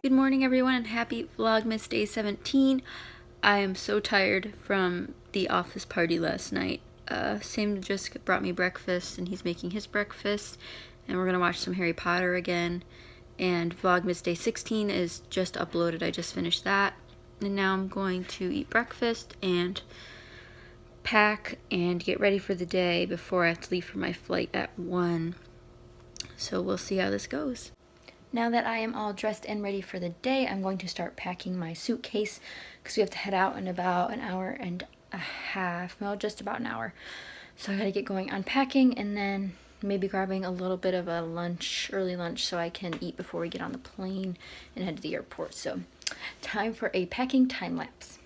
Good morning everyone and happy Vlogmas day 17. I am so tired from the office party last night. Sam just brought me breakfast and he's making his breakfast and we're gonna watch some Harry Potter again. And Vlogmas day 16 is just uploaded. I just finished that. And now I'm going to eat breakfast and pack and get ready for the day before I have to leave for my flight at 1. So we'll see how this goes. Now that I am all dressed and ready for the day, I'm going to start packing my suitcase because we have to head out in about an hour and a half. Well, just about an hour. So I gotta get going on packing and then maybe grabbing a little bit of a lunch, early lunch, so I can eat before we get on the plane and head to the airport. So time for a packing time lapse.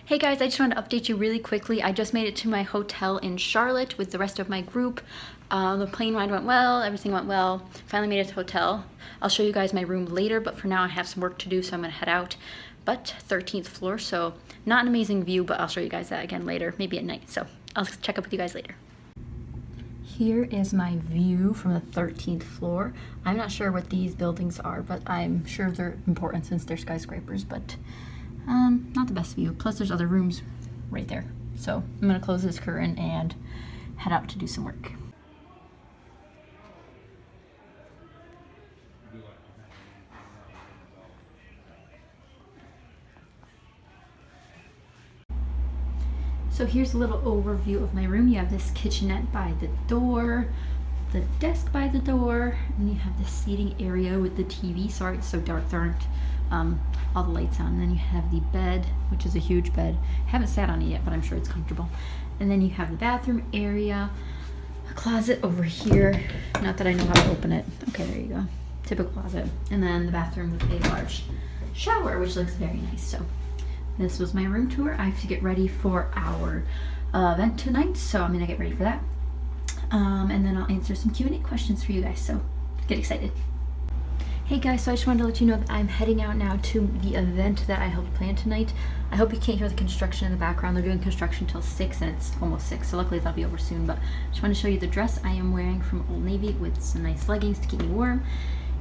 Hey guys, I just wanted to update you really quickly. I just made it to my hotel in Charlotte with the rest of my group. The plane ride went well, everything went well. Finally made it to the hotel. I'll show you guys my room later, but for now I have some work to do, so I'm gonna head out. But 13th floor, so not an amazing view, but I'll show you guys that again later, maybe at night. So I'll check up with you guys later. Here is my view from the 13th floor. I'm not sure what these buildings are, but I'm sure they're important since they're skyscrapers, but not the best view. Plus there's other rooms right there. So I'm gonna close this curtain and head out to do some work. So here's a little overview of my room. You have this kitchenette by the door, the desk by the door, and you have this seating area with the TV. Sorry it's so dark, there aren't all the lights on. And then you have the bed, which is a huge bed. Haven't sat on it yet, but I'm sure it's comfortable. And then you have the bathroom area, a closet over here. Not that I know how to open it. Okay, there you go. Typical closet. And then the bathroom with a large shower, which looks very nice. So this was my room tour. I have to get ready for our event tonight, so I'm gonna get ready for that. And then I'll answer some Q&A questions for you guys, so get excited. Hey guys, so I just wanted to let you know that I'm heading out now to the event that I helped plan tonight. I hope you can't hear the construction in the background. They're doing construction till 6 and it's almost 6, so luckily that'll be over soon. But I just want to show you the dress I am wearing from Old Navy with some nice leggings to keep me warm.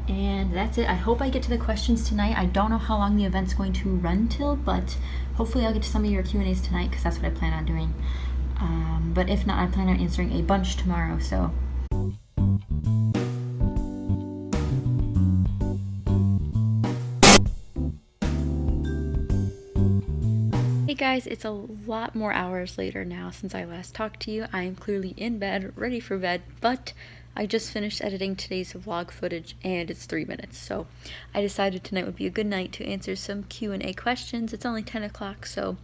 And that's it. I hope I get to the questions tonight. I don't know how long the event's going to run till, but hopefully I'll get to some of your Q&As tonight because that's what I plan on doing. But if not, I plan on answering a bunch tomorrow, so. Hey guys, it's a lot more hours later now since I last talked to you. I am clearly in bed, ready for bed, but I just finished editing today's vlog footage and it's 3 minutes. So I decided tonight would be a good night to answer some Q&A questions. It's only 10 o'clock, so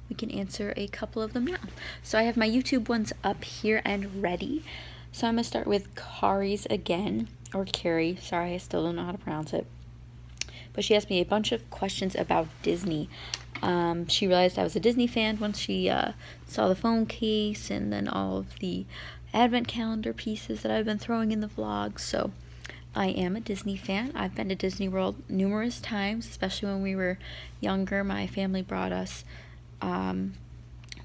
we can answer a couple of them now. So I have my YouTube ones up here and ready. So I'm gonna start with Kari's again, or Carrie, sorry, I still don't know how to pronounce it. But she asked me a bunch of questions about Disney. She realized I was a Disney fan once she saw the phone case and then all of the advent calendar pieces that I've been throwing in the vlog. So I am a Disney fan. I've been to Disney World numerous times, especially when we were younger. My family brought us.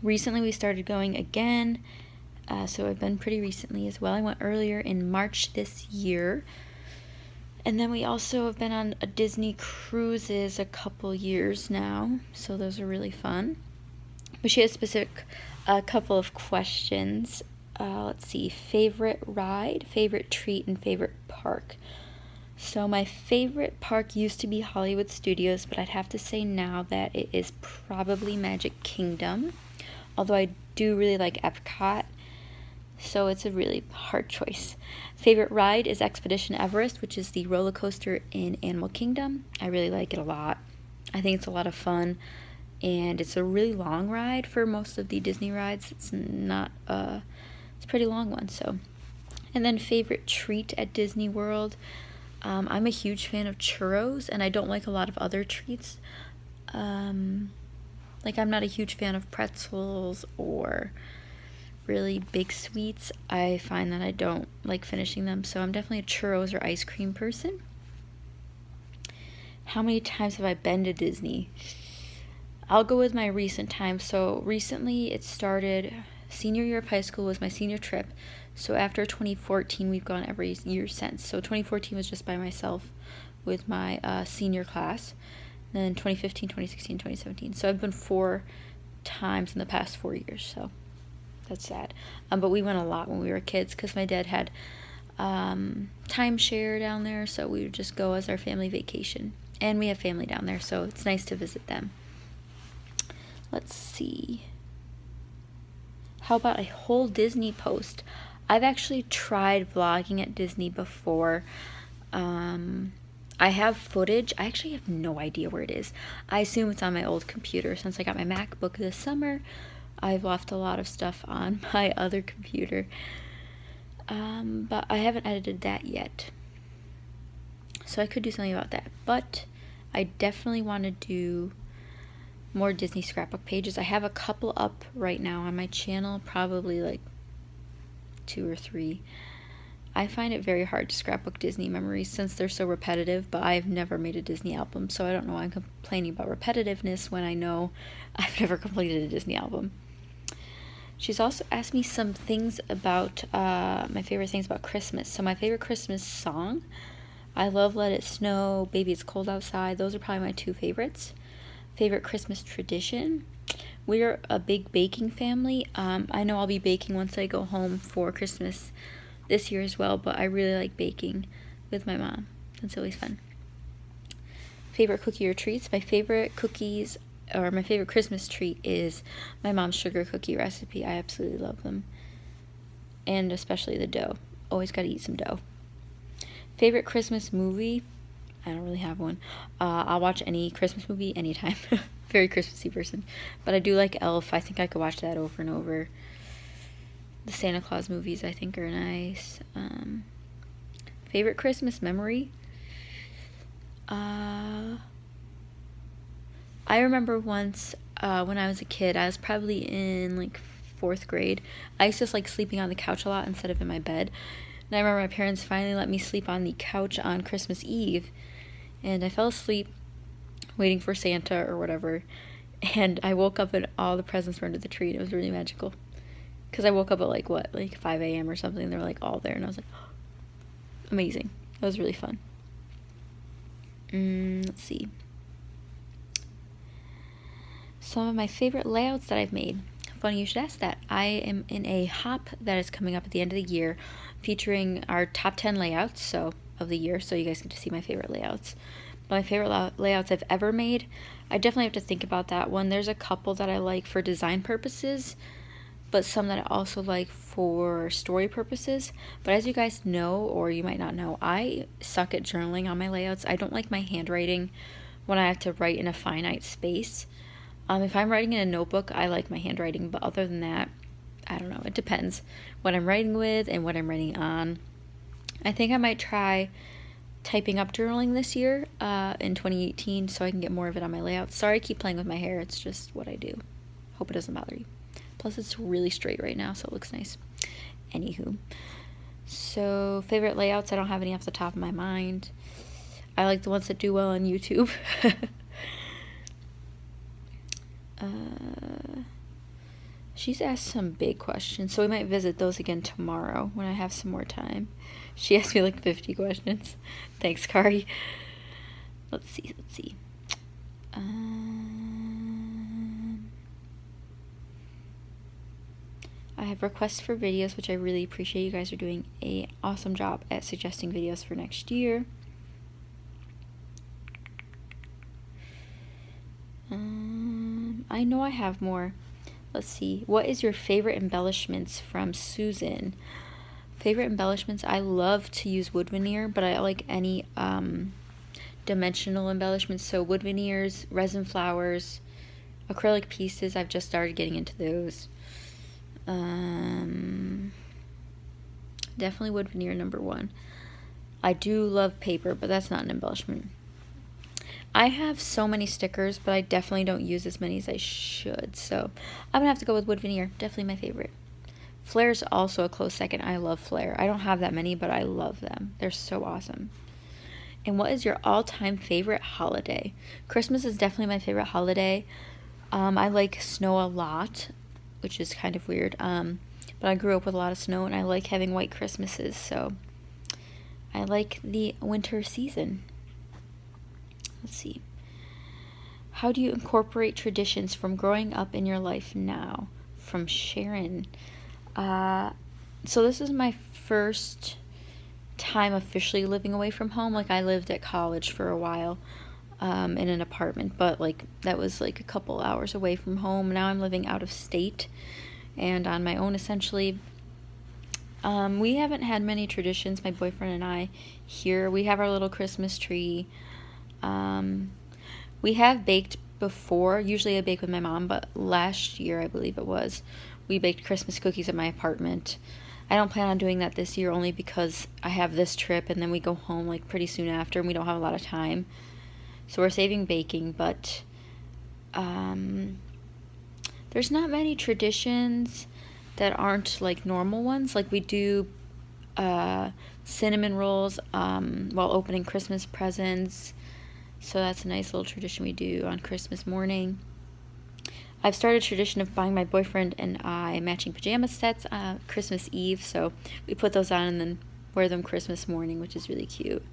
Recently we started going again, so I've been pretty recently as well. I went earlier in March this year. And then we also have been on a Disney cruises a couple years now, so those are really fun. But she has a couple of questions. Let's see, favorite ride, favorite treat, and favorite park. So my favorite park used to be Hollywood Studios, but I'd have to say now that it is probably Magic Kingdom. Although I do really like Epcot. So it's a really hard choice. Favorite ride is Expedition Everest, which is the roller coaster in Animal Kingdom. I really like it a lot. I think it's a lot of fun, and it's a really long ride for most of the Disney rides. It's not it's a pretty long one. So, and then favorite treat at Disney World. I'm a huge fan of churros, and I don't like a lot of other treats. Like, I'm not a huge fan of pretzels or really big sweets. I find that I don't like finishing them, so I'm definitely a churros or ice cream person. How many times have I been to Disney? I'll go with my recent time. So recently it started, senior year of high school was my senior trip. So after 2014, we've gone every year since. So 2014 was just by myself with my senior class. Then 2015, 2016, 2017. So I've been 4 times in the past 4 years. So that's sad. But we went a lot when we were kids because my dad had timeshare down there. So we would just go as our family vacation. And we have family down there, so it's nice to visit them. Let's see. How about a whole Disney post? I've actually tried vlogging at Disney before. I have footage. I actually have no idea where it is. I assume it's on my old computer. Since I got my MacBook this summer, I've left a lot of stuff on my other computer. But I haven't edited that yet. So I could do something about that. But I definitely want to do more Disney scrapbook pages. I have a couple up right now on my channel, probably like 2 or 3. I find it very hard to scrapbook Disney memories since they're so repetitive, but I've never made a Disney album, so I don't know why I'm complaining about repetitiveness when I know I've never completed a Disney album. She's also asked me some things about my favorite things about Christmas. So my favorite Christmas song, I love Let It Snow, Baby It's Cold Outside. Those are probably my 2 favorites. Favorite Christmas tradition, we're a big baking family. I know I'll be baking once I go home for Christmas this year as well, but I really like baking with my mom. It's always fun. Favorite cookie or treats, my favorite cookies or my favorite Christmas treat is my mom's sugar cookie recipe. I absolutely love them, and especially the dough. Always got to eat some dough. Favorite Christmas movie, I don't really have one. I'll watch any Christmas movie anytime. Very Christmassy person. But I do like Elf. I think I could watch that over and over. The Santa Claus movies I think are nice. Favorite Christmas memory? I remember once when I was a kid, I was probably in like 4th grade. I used to just like sleeping on the couch a lot instead of in my bed. And I remember my parents finally let me sleep on the couch on Christmas Eve. And I fell asleep waiting for Santa or whatever. And I woke up and all the presents were under the tree. And it was really magical. Because I woke up at like 5 a.m. or something. And they were like all there. And I was like, oh, amazing. It was really fun. Let's see. Some of my favorite layouts that I've made. Funny you should ask that. I am in a hop that is coming up at the end of the year featuring our top 10 layouts of the year, so you guys get to see my favorite layouts. But my favorite layouts I've ever made, I definitely have to think about that one. There's a couple that I like for design purposes, but some that I also like for story purposes. But as you guys know, or you might not know, I suck at journaling on my layouts. I don't like my handwriting when I have to write in a finite space. If I'm writing in a notebook, I like my handwriting, but other than that, I don't know. It depends what I'm writing with and what I'm writing on. I think I might try typing up journaling this year in 2018 so I can get more of it on my layout. Sorry I keep playing with my hair. It's just what I do. Hope it doesn't bother you. Plus, it's really straight right now, so it looks nice. Anywho. So, favorite layouts, I don't have any off the top of my mind. I like the ones that do well on YouTube. She's asked some big questions, so we might visit those again tomorrow when I have some more time. She asked me like 50 questions. Thanks, Kari. Let's see. I have requests for videos, which I really appreciate. You guys are doing an awesome job at suggesting videos for next year. I know I have more. Let's see. What is your favorite embellishments from Susan? Favorite embellishments? I love to use wood veneer, but I like any dimensional embellishments. So wood veneers, resin flowers, acrylic pieces. I've just started getting into those. Definitely wood veneer #1. I do love paper, but that's not an embellishment. I have so many stickers, but I definitely don't use as many as I should. So I'm going to have to go with wood veneer. Definitely my favorite. Flare's also a close second. I love Flare. I don't have that many, but I love them. They're so awesome. And what is your all-time favorite holiday? Christmas is definitely my favorite holiday. I like snow a lot, which is kind of weird. But I grew up with a lot of snow, and I like having white Christmases, so I like the winter season. Let's see. How do you incorporate traditions from growing up in your life now? From Sharon. So this is my first time officially living away from home. Like, I lived at college for a while in an apartment, but like that was like a couple hours away from home. Now I'm living out of state and on my own essentially. We haven't had many traditions, my boyfriend and I, here. We have our little Christmas tree. We have baked before. Usually I bake with my mom, but last year, I believe it was, we baked Christmas cookies at my apartment. I don't plan on doing that this year only because I have this trip and then we go home like pretty soon after and we don't have a lot of time. So we're saving baking, but there's not many traditions that aren't like normal ones. Like, we do cinnamon rolls while opening Christmas presents. So that's a nice little tradition we do on Christmas morning. I've started a tradition of buying my boyfriend and I matching pajama sets Christmas Eve. So we put those on and then wear them Christmas morning, which is really cute.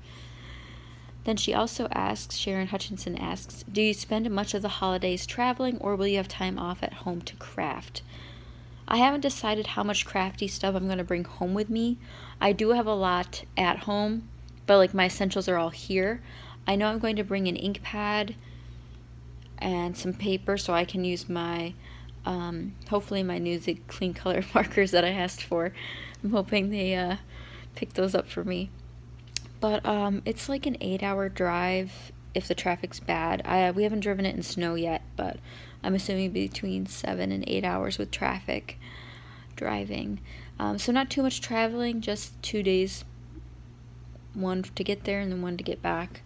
Then she also asks, Sharon Hutchinson asks, do you spend much of the holidays traveling or will you have time off at home to craft? I haven't decided how much crafty stuff I'm going to bring home with me. I do have a lot at home, but like my essentials are all here. I know I'm going to bring an ink pad and some paper so I can use my, hopefully my new Zig Clean Color markers that I asked for. I'm hoping they pick those up for me. But it's like an 8-hour drive if the traffic's bad. We haven't driven it in snow yet, but I'm assuming between 7 and 8 hours with traffic driving. So not too much traveling, just 2 days. One to get there and then one to get back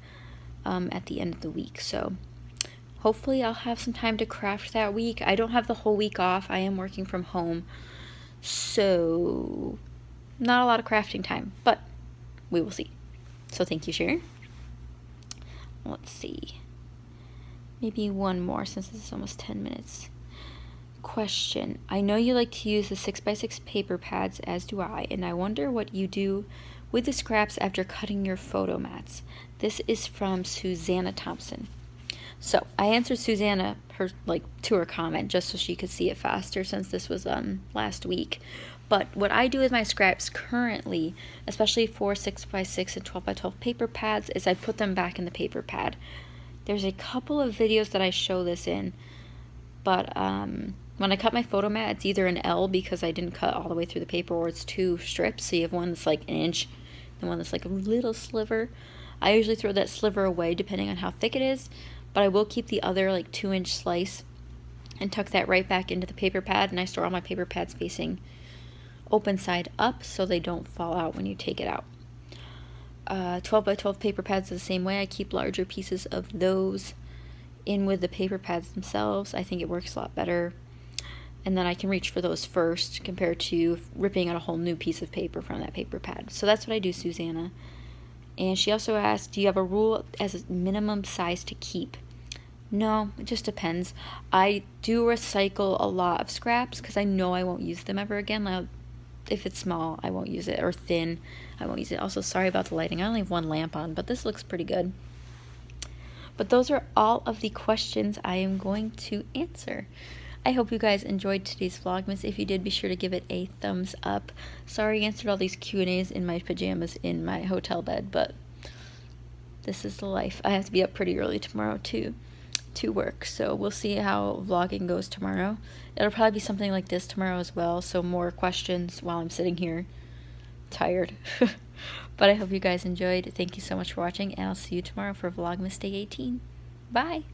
at the end of the week. So hopefully I'll have some time to craft that week. I don't have the whole week off. I am working from home. So not a lot of crafting time, but we will see. So thank you, Sharon. Let's see. Maybe one more since this is almost 10 minutes. Question. I know you like to use the 6x6 paper pads, as do I, and I wonder what you do with the scraps after cutting your photo mats. This is from Susanna Thompson. So I answered Susanna to her comment just so she could see it faster since this was last week. But what I do with my scraps currently, especially for 6x6 and 12x12 paper pads, is I put them back in the paper pad. There's a couple of videos that I show this in, but when I cut my photo mat, it's either an L because I didn't cut all the way through the paper, or it's 2 strips. So you have one that's like an inch and one that's like a little sliver. I usually throw that sliver away depending on how thick it is, but I will keep the other like 2-inch slice and tuck that right back into the paper pad, and I store all my paper pads facing open side up so they don't fall out when you take it out. 12x12 paper pads are the same way. I keep larger pieces of those in with the paper pads themselves. I think it works a lot better, and then I can reach for those first compared to ripping out a whole new piece of paper from that paper pad. So that's what I do, Susanna. And she also asked, do you have a rule as a minimum size to keep? No, it just depends. I do recycle a lot of scraps because I know I won't use them ever again. Like, if it's small, I won't use it, or thin, I won't use it. Also, sorry about the lighting. I only have one lamp on, but this looks pretty good. But those are all of the questions I am going to answer. I hope you guys enjoyed today's Vlogmas. If you did, be sure to give it a thumbs up. Sorry I answered all these Q&As in my pajamas in my hotel bed, but this is the life. I have to be up pretty early tomorrow too. to work. So we'll see how vlogging goes tomorrow. It'll probably be something like this tomorrow as well, so more questions while I'm sitting here tired. But I hope you guys enjoyed. Thank you so much for watching, and I'll see you tomorrow for Vlogmas Day 18. Bye!